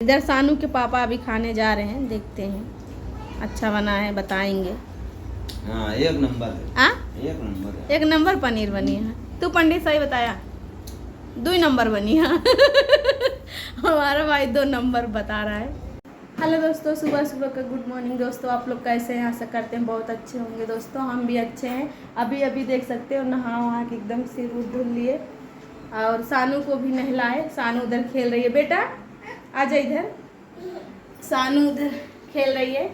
इधर सानू के पापा अभी खाने जा रहे हैं, देखते हैं अच्छा बना है बताएंगे। हाँ एक नंबर है। हाँ एक नंबर है। एक नंबर पनीर बनी है। तू पंडित सही बताया, 2 नंबर बनी है। हमारा भाई 2 नंबर बता रहा है। हेलो दोस्तों, सुबह सुबह का गुड मॉर्निंग दोस्तों। आप लोग कैसे हैं? आशा करते हैं बहुत अच्छे होंगे दोस्तों। हम भी अच्छे हैं। अभी अभी देख सकते हो नहा वहा के एकदम सिर उर धुल लिए और सानू को भी नहलाए। सानू उधर खेल रही है, बेटा आजा इधर। सानू उधर खेल रही है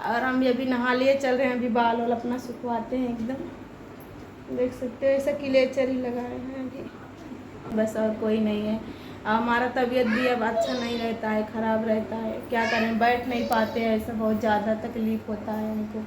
और हम भी अभी नहा लिए, चल रहे हैं अभी बाल वाल अपना सुखवाते हैं। एकदम देख सकते हो ऐसा क्लेचर ही लगाए हैं अभी, बस और कोई नहीं है। हमारा तबीयत भी अब अच्छा नहीं रहता है, ख़राब रहता है, क्या करें, बैठ नहीं पाते हैं, ऐसा बहुत ज़्यादा तकलीफ़ होता है हमको।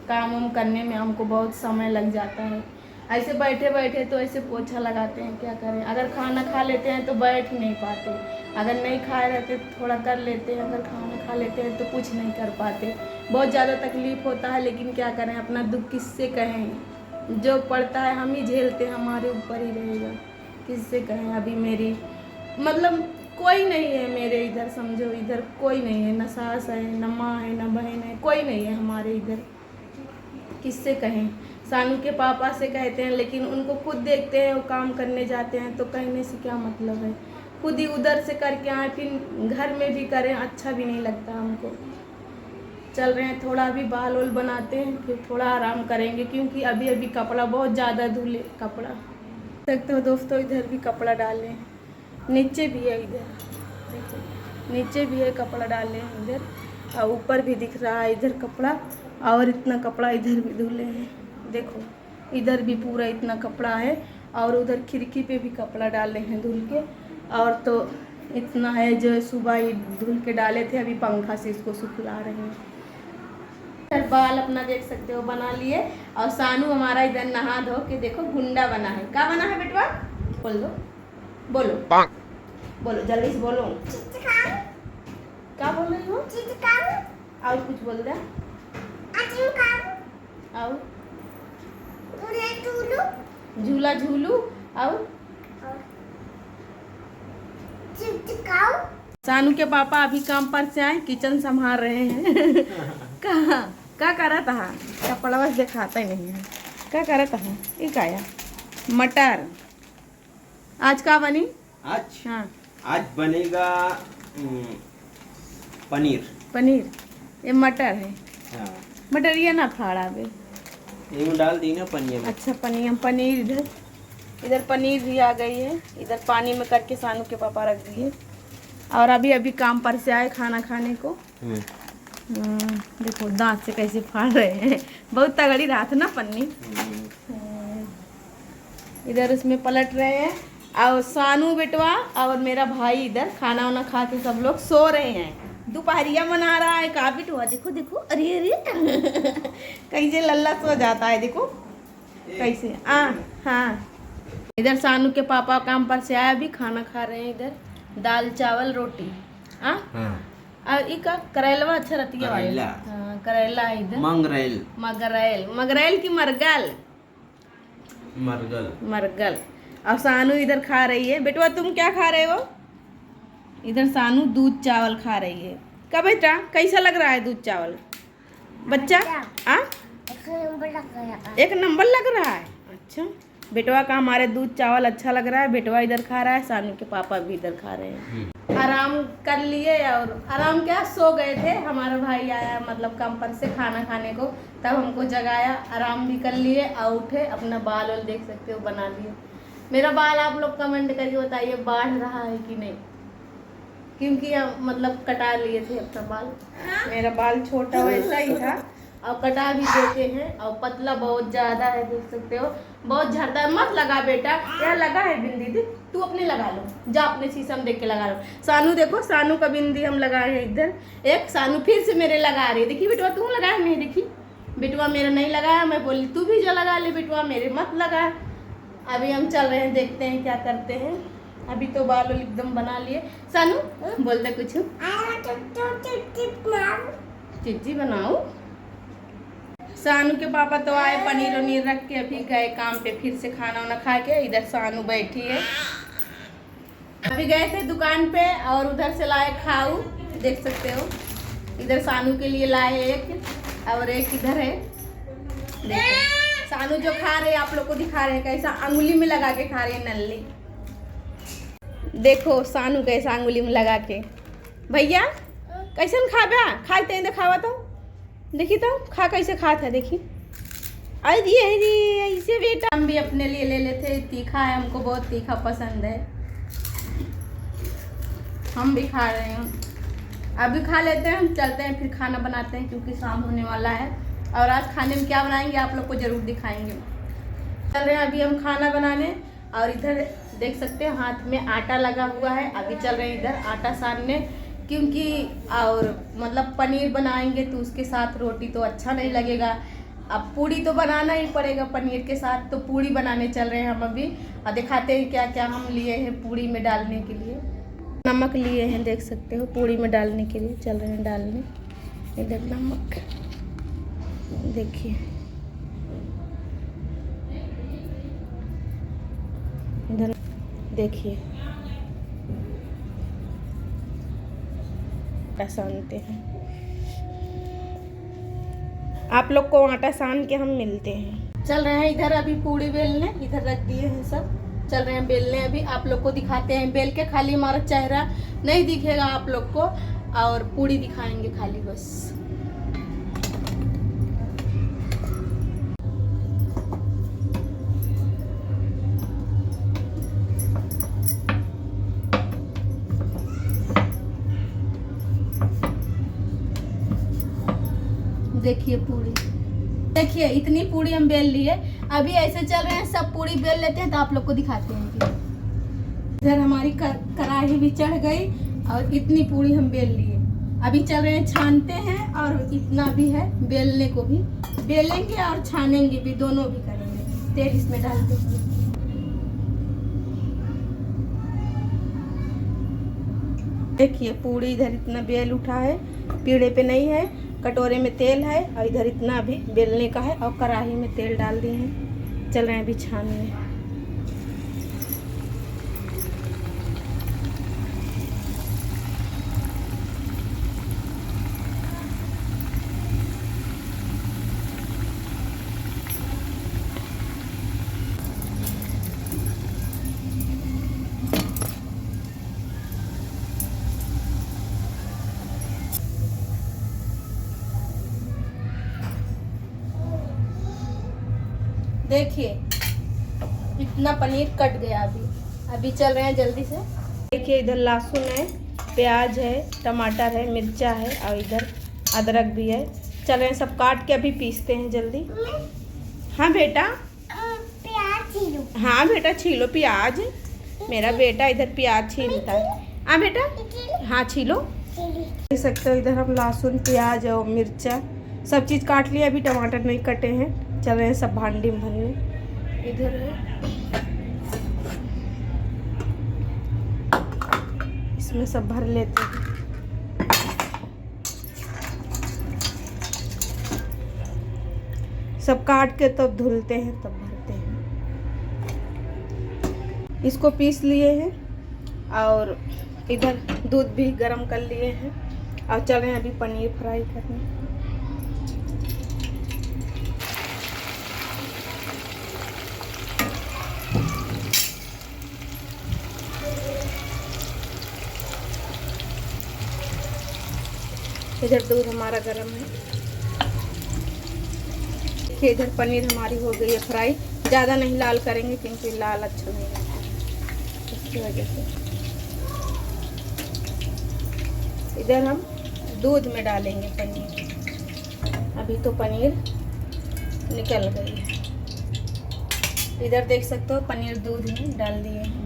काम वाम करने में हमको बहुत समय लग जाता है। ऐसे बैठे बैठे तो ऐसे पोछा लगाते हैं, क्या करें। अगर खाना खा लेते हैं तो बैठ ही नहीं पाते, अगर नहीं खाए रहते तो थोड़ा कर लेते हैं, अगर खाना खा लेते हैं तो कुछ नहीं कर पाते। बहुत ज़्यादा तकलीफ़ होता है, लेकिन क्या करें, अपना दुख किससे कहें। जो पड़ता है हम ही झेलते हैं, हमारे ऊपर ही रहेगा, किससे कहें। अभी मेरी मतलब कोई नहीं है मेरे इधर, समझो इधर कोई नहीं है, न सास है न माँ है न बहन है, कोई नहीं है हमारे इधर, किससे कहें। सानू के पापा से कहते हैं, लेकिन उनको खुद देखते हैं वो काम करने जाते हैं, तो कहने से क्या मतलब है। खुद ही उधर से करके आए, फिर घर में भी करें, अच्छा भी नहीं लगता हमको। चल रहे हैं, थोड़ा अभी बाल वाल बनाते हैं, फिर थोड़ा आराम करेंगे, क्योंकि अभी अभी कपड़ा बहुत ज़्यादा धुले। कपड़ा देखते हो दोस्तों, इधर भी कपड़ा डाले हैं, नीचे भी है, इधर देखो नीचे भी है कपड़ा डाले हैं इधर, और ऊपर भी दिख रहा है इधर कपड़ा, और इतना कपड़ा इधर भी धुले हैं। देखो इधर भी पूरा इतना कपड़ा है, और उधर खिड़की पे भी कपड़ा डाले हैं धुल के, और तो इतना है जो सुबह ही धुल के डाले थे, अभी पंखा से इसको सुखला रहे हैं। इधर बाल अपना देख सकते हो बना लिए, और सानू हमारा इधर नहा धो के देखो गुंडा बना है। क्या बना है बेटवा? बोल दो, बोलो बोलो जल्दी से बोलो। क्या बोल रही हो? और कुछ बोल दे। और झूला झूलू। और सानू के पापा अभी काम पर से आए, किचन संभाल रहे हैं। कहाँ क्या करा था? कपड़ा बस दिखाता ही नहीं है। क्या करा था? ये क्या मटर। आज क्या बनी? आज हाँ आज बनेगा पनीर। पनीर। ये मटर है। हाँ मटर ये ना फाड़ा बे। ये डाल दी ना पनीर में। अच्छा पनीर इधर पनीर भी आ गई है, इधर पानी में करके सानू के पापा रख दिए, और अभी अभी काम पर से आए खाना खाने को। देखो दांत से कैसे फाड़ रहे हैं, बहुत तगड़ी रात ना पन्नी। इधर उसमें पलट रहे हैं, और सानू बेटवा और मेरा भाई इधर खाना वाना खा के सब लोग सो रहे हैं। दोपहरिया मना रहा है, का बिटवा देखो देखो, अरे अरे कैसे लल्ला सो जाता है, देखो कैसे। हाँ इधर सानू के पापा काम पर से आया, अभी खाना खा रहे हैं इधर, दाल चावल रोटी। हाँ और इका करेलवा अच्छा रहती है। करेला। हाँ करेला है इधर। मगरैल की मरगल। मरगल। और सानू इधर खा रही है। बेटवा तुम क्या खा रहे हो? इधर सानू दूध चावल खा रही है। क्या बेटा कैसा लग रहा है दूध चावल बच्चा? एक नंबर लग रहा है। अच्छा बेटवा का हमारे दूध चावल अच्छा लग रहा है। बेटवा इधर खा रहा है, सानू के पापा भी इधर खा रहे हैं। आराम कर लिए, और आराम क्या, सो गए थे। हमारा भाई आया मतलब काम पर से खाना खाने को, तब हमको जगाया, आराम भी कर लिए और उठे, अपना बाल वाल देख सकते हो बना लिए। मेरा बाल आप लोग कमेंट करके बताइए बढ़ रहा है कि नहीं, क्योंकि हम मतलब कटा लिए थे अपना बाल। मेरा बाल छोटा वैसा ही था, और कटा भी देते हैं, और पतला बहुत ज़्यादा है, देख सकते हो बहुत झड़ता है। मत लगा बेटा, यहाँ लगा है बिंदी, देख तू अपने लगा लो, जा अपने शीशम देख के लगा लो। सानू देखो, सानू का बिंदी हम लगाए हैं इधर। एक सानू फिर से मेरे लगा रही है, देखी बेटवा तू लगाया नहीं, देखी बेटवा मेरा नहीं लगाया, मैं बोली तू भी जो लगा ले बेटवा, मेरे मत लगा। अभी हम चल रहे हैं, देखते हैं क्या करते हैं। अभी तो बाल एकदम बना लिए। सानू बोलते कुछ, चिज्जी बनाओ। सानू के पापा तो आए, पनीर वनीर रख के अभी गए काम पे, फिर से खाना वाना खा के। इधर सानू बैठी है, अभी गए थे दुकान पे और उधर से लाए खाऊ, देख सकते हो। इधर सानू के लिए लाए एक और एक इधर है। देखो सानू जो खा रहे हैं आप लोग को दिखा रहे हैं कैसा अंगुली में लगा के खा रहे हैं नल्ली। देखो सानू कैसा अंगुली में लगा के। भैया कैसे खाबा खाते दिखावा तो देखी तो खा कैसे खा था देखी। अरे ऐसे बेटा हम भी अपने लिए ले लेते। तीखा है, हमको बहुत तीखा पसंद है, हम भी खा रहे हैं। अभी खा लेते हैं, हम चलते हैं फिर खाना बनाते हैं क्योंकि शाम होने वाला है। और आज खाने में क्या बनाएंगे आप लोग को ज़रूर दिखाएंगे। चल रहे हैं अभी हम खाना बनाने। और इधर देख सकते हैं हाथ में आटा लगा हुआ है। अभी चल रहे हैं इधर आटा सानने क्योंकि और मतलब पनीर बनाएंगे तो उसके साथ रोटी तो अच्छा नहीं लगेगा। अब पूड़ी तो बनाना ही पड़ेगा पनीर के साथ, तो पूड़ी बनाने चल रहे हैं हम अभी। और दिखाते हैं क्या क्या हम लिए हैं पूड़ी में डालने के लिए। नमक लिए हैं, देख सकते हो पूड़ी में डालने के लिए चल रहे हैं डालने। इधर नमक देखिए, इधर देखिए आटा सानते हैं। आप लोग को आटा सान के हम मिलते हैं। चल रहे हैं इधर अभी पूड़ी बेलने, इधर रख दिए हैं सब। चल रहे हैं बेलने अभी, आप लोग को दिखाते हैं बेल के। खाली हमारा चेहरा नहीं दिखेगा आप लोग को और पूड़ी दिखाएंगे खाली बस। देखिए पूड़ी, देखिए इतनी पूड़ी हम बेल लिए। अभी ऐसे चल रहे हैं सब पूड़ी बेल लेते हैं तो आप लोग को दिखाते हैं। इधर हमारी कढ़ाई भी चढ़ गई और इतनी पूड़ी हम बेल लिए। अभी चल रहे हैं छानते हैं और इतना भी है बेलने को भी बेलेंगे और छानेंगे भी, दोनों भी करेंगे। तेल इसमें डालते हैं। देखिए पूड़ी इधर इतना बेल उठा है, पीढ़े पे नहीं है, कटोरे में तेल है और इधर इतना भी बेलने का है और कढ़ाई में तेल डाल दिए हैं। चल रहे हैं अभी छानने। देखिए इतना पनीर कट गया। अभी चल रहे हैं जल्दी से। देखिए इधर लहसुन है, प्याज है, टमाटर है, मिर्चा है और इधर अदरक भी है। चल रहे हैं सब काट के अभी पीसते हैं जल्दी। हाँ बेटा, प्याज छीलो। हाँ बेटा छीलो प्याज। मेरा बेटा इधर प्याज छीलता है। हाँ बेटा, हाँ छीलो। देख सकते हो इधर हम लहसुन, प्याज और मिर्चा सब चीज़ काट लिया। अभी टमाटर नहीं कटे हैं। चल रहे हैं सब भांडी में भरने। इधर है, इसमें सब भर लेते हैं। सब काट के तब धुलते हैं तब भरते हैं। इसको पीस लिए हैं और इधर दूध भी गरम कर लिए हैं और चल रहे हैं अभी पनीर फ्राई करने। इधर दूध हमारा गरम है। देखिए इधर पनीर हमारी हो गई है फ्राई। ज़्यादा नहीं लाल करेंगे क्योंकि लाल अच्छा नहीं लगता है, इसकी वजह से। इधर हम दूध में डालेंगे पनीर। अभी तो पनीर निकल गई है। इधर देख सकते हो पनीर दूध में डाल दिए हैं।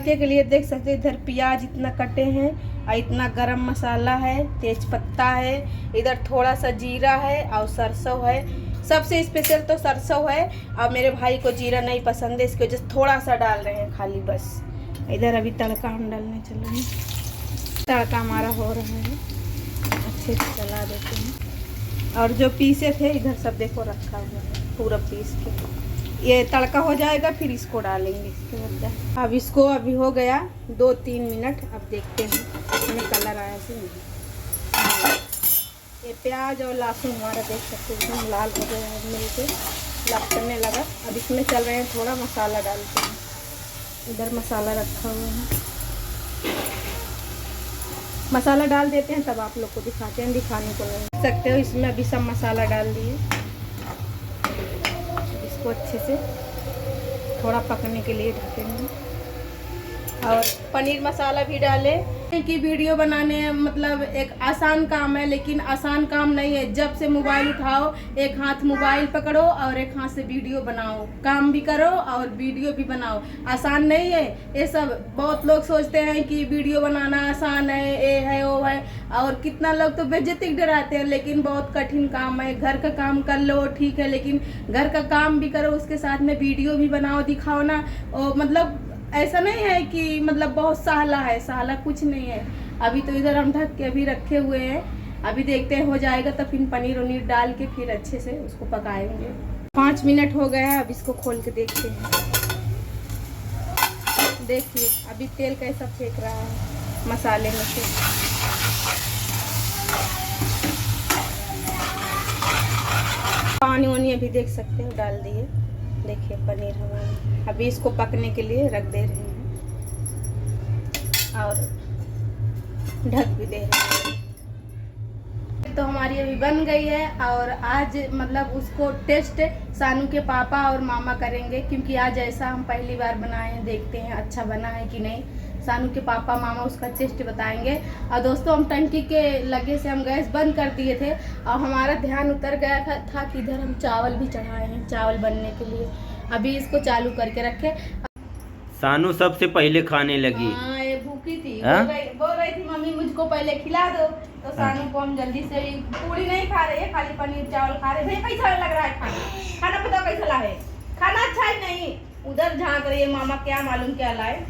के लिए देख सकते हो इधर प्याज इतना कटे हैं और इतना गरम मसाला है, तेज पत्ता है, इधर थोड़ा सा जीरा है और सरसों है। सबसे स्पेशल तो सरसों है और मेरे भाई को जीरा नहीं पसंद है, इसकी वजह से थोड़ा सा डाल रहे हैं खाली बस। इधर अभी तड़का हम डालने चल रहे हैं। तड़का हमारा हो रहा है, अच्छे से चला देते हैं। और जो पीसे थे इधर सब देखो रखा हुआ है पूरा पीस के। ये तड़का हो जाएगा फिर इसको डालेंगे इसके बाद। अब इसको अभी हो गया 2-3 मिनट। अब देखते हैं इसमें कलर आया कि नहीं। ये प्याज और लहसुन हमारा देख सकते हैं एकदम लाल हो गया है, मिलके लपकने लगा। अब इसमें चल रहे हैं थोड़ा मसाला डालते हैं। इधर मसाला रखा हुआ है, मसाला डाल देते हैं तब आप लोग को दिखाते हैं, दिखाने को नहीं देख सकते हो। इसमें अभी सब मसाला डाल दिए, इसको अच्छे से थोड़ा पकने के लिए ढकेंगे। और पनीर मसाला भी डाले कि वीडियो बनाने मतलब एक आसान काम है, लेकिन आसान काम नहीं है। जब से मोबाइल उठाओ, एक हाथ मोबाइल पकड़ो और एक हाथ से वीडियो बनाओ, काम भी करो और वीडियो भी बनाओ। आसान नहीं है ये सब। बहुत लोग सोचते हैं कि वीडियो बनाना आसान है, ये है वो है, और कितना लोग तो बेइज्जती डराते हैं, लेकिन बहुत कठिन काम है। घर का काम कर लो ठीक है, लेकिन घर का काम भी करो, उसके साथ में वीडियो भी बनाओ, दिखाओ ना। और मतलब ऐसा नहीं है कि मतलब बहुत सहला है, सहला कुछ नहीं है। अभी तो इधर हम ढक के अभी रखे हुए हैं, अभी देखते हैं हो जाएगा तो फिर पनीर वनीर डाल के फिर अच्छे से उसको पकाएंगे। 5 मिनट हो गया है, अब इसको खोल के देखते हैं। देखिए अभी तेल कैसा फेंक रहा है मसाले में से। पानी वानी अभी देख सकते हो डाल दिए। देखिए पनीर हमारा, अभी इसको पकने के लिए रख दे रहे हैं और ढक भी दे रहे हैं। तो हमारी अभी बन गई है और आज मतलब उसको टेस्ट सानू के पापा और मामा करेंगे, क्योंकि आज ऐसा हम पहली बार बनाए हैं। देखते हैं अच्छा बना है कि नहीं। सानू के पापा मामा उसका टेस्ट बताएंगे। और दोस्तों हम टंकी के लगे से हम गैस बंद कर दिए थे और हमारा ध्यान उतर गया था कि इधर हम चावल भी चढ़ाए हैं चावल बनने के लिए। अभी इसको चालू करके रखे। सानू सबसे पहले खाने लगी। हाँ ये भूखी थी, हाँ? बोल रही थी मम्मी मुझको पहले खिला दो। तो सानू को हम जल्दी से, पूरी नहीं खा रहे हैं, खाली पनीर चावल खा रहे हैं। भैया कैसा लग रहा है खाना? खाना पता कैसा ला है? खाना अच्छा है नहीं? उधर झाँक रही है मामा, क्या मालूम क्या लाए।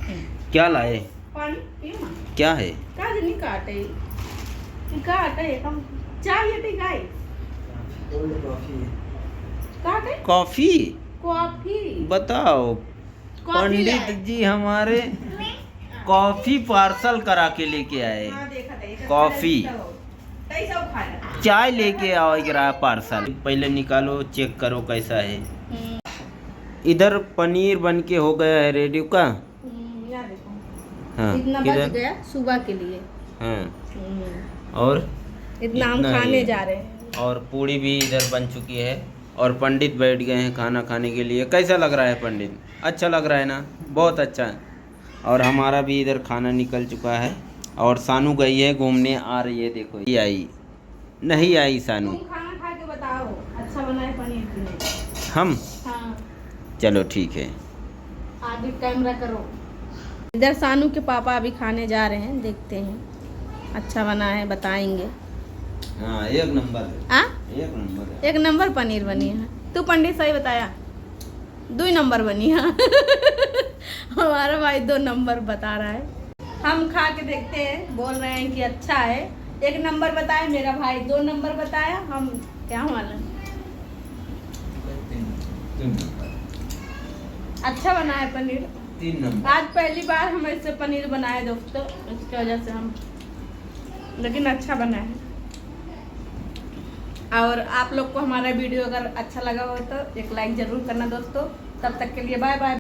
क्या लाए? पानी पियो ना। क्या है? का जनी काटे काटे हम चाहिए थे गाय काटे कॉफी? कॉफी बताओ पंडित जी हमारे कॉफी पार्सल करा के लेके आए। कॉफी चाय लेके आओ जरा पार्सल। पहले निकालो चेक करो कैसा है। इधर पनीर बन के हो गया है रेडी का। हाँ इतना बच गया सुबह के लिए। हाँ और इतना हम खाने जा रहे हैं। और पूड़ी भी इधर बन चुकी है और पंडित बैठ गए हैं खाना खाने के लिए। कैसा लग रहा है पंडित? अच्छा लग रहा है ना? बहुत अच्छा है। और हमारा भी इधर खाना निकल चुका है और सानू गई है घूमने, आ रही है। देखो ये आई नहीं आई सानू। तुम खाना खा के बताओ अच्छा बना है पनीर की नहीं? हम? हाँ चलो ठीक है। आगे कैमरा करो। इधर सानू के पापा अभी खाने जा रहे हैं, देखते हैं अच्छा बना है बताएंगे। हाँ एक नंबर है। आ? एक नंबर है। एक नंबर पनीर बनी है। तू पंडित सही बताया, 2 नंबर बनी है। हमारा भाई 2 नंबर बता रहा है। हम खा के देखते हैं, बोल रहे हैं कि अच्छा है। 1 नंबर बताया मेरा भाई, 2 नंबर बताया। हम क्या मालूम, अच्छा बना है पनीर। 3 नंबर। आज पहली बार हम ऐसे पनीर बनाए दोस्तों, इसकी वजह से हम, लेकिन अच्छा बना है। और आप लोग को हमारा वीडियो अगर अच्छा लगा हो तो एक लाइक ज़रूर करना दोस्तों। तब तक के लिए बाय बाय।